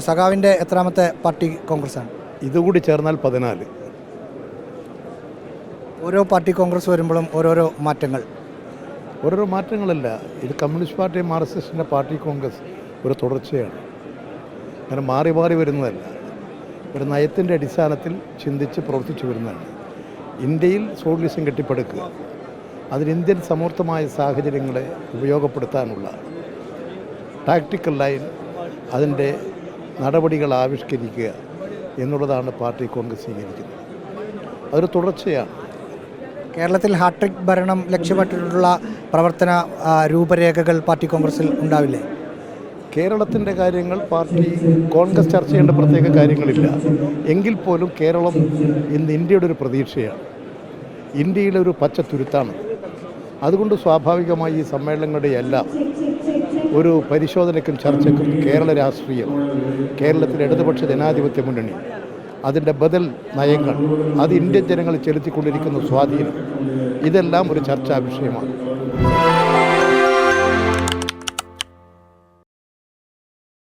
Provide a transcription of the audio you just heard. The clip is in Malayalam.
സഖാവിൻ്റെ എത്രാമത്തെ പാർട്ടി കോൺഗ്രസ്സാണ്? ഇതുകൂടി ചേർന്നാൽ 14. ഓരോ പാർട്ടി കോൺഗ്രസ് വരുമ്പോഴും ഓരോരോ മാറ്റങ്ങളല്ല. ഇത് കമ്മ്യൂണിസ്റ്റ് പാർട്ടി മാർക്സിസ്റ്റിൻ്റെ പാർട്ടി കോൺഗ്രസ് ഒരു തുടർച്ചയാണ്. അങ്ങനെ മാറി മാറി വരുന്നതല്ല. ഒരു നയത്തിൻ്റെ അടിസ്ഥാനത്തിൽ ചിന്തിച്ച് പ്രവർത്തിച്ചു വരുന്നതാണ്. ഇന്ത്യയിൽ സോഷ്യലിസം കെട്ടിപ്പടുക്കുക, അതിന് ഇന്ത്യൻ സമൂർത്തമായ സാഹചര്യങ്ങളെ ഉപയോഗപ്പെടുത്താനുള്ള ടാക്ടിക്കൽ ലൈൻ, അതിൻ്റെ നടപടികൾ ആവിഷ്കരിക്കുക എന്നുള്ളതാണ് പാർട്ടി കോൺഗ്രസ് സ്വീകരിക്കുന്നത്. അതൊരു തുടർച്ചയാണ്. കേരളത്തിൽ ഹാട്രിക് ഭരണം ലക്ഷ്യമിട്ടിട്ടുള്ള പ്രവർത്തന രൂപരേഖകൾ പാർട്ടി കോൺഗ്രസിൽ ഉണ്ടാവില്ലേ? കേരളത്തിൻ്റെ കാര്യങ്ങൾ പാർട്ടി കോൺഗ്രസ് ചർച്ച ചെയ്യേണ്ട പ്രത്യേക കാര്യങ്ങളില്ല. എങ്കിൽ പോലും കേരളം ഇന്ന് ഇന്ത്യയുടെ ഒരു പ്രതീക്ഷയാണ്, ഇന്ത്യയിലെ ഒരു പച്ചത്തുരുത്താണ്. അതുകൊണ്ട് സ്വാഭാവികമായി ഈ സമ്മേളനങ്ങളുടെ എല്ലാം ഒരു പരിശോധനയ്ക്കും ചർച്ചയ്ക്കും കേരള രാഷ്ട്രീയം, കേരളത്തിലെ ഇടതുപക്ഷ ജനാധിപത്യ മുന്നണി, അതിൻ്റെ ബദൽ നയങ്ങൾ, അത് ഇന്ത്യൻ ജനങ്ങൾ ചെലുത്തിക്കൊണ്ടിരിക്കുന്ന സ്വാധീനം, ഇതെല്ലാം ഒരു ചർച്ചാ വിഷയമാണ്.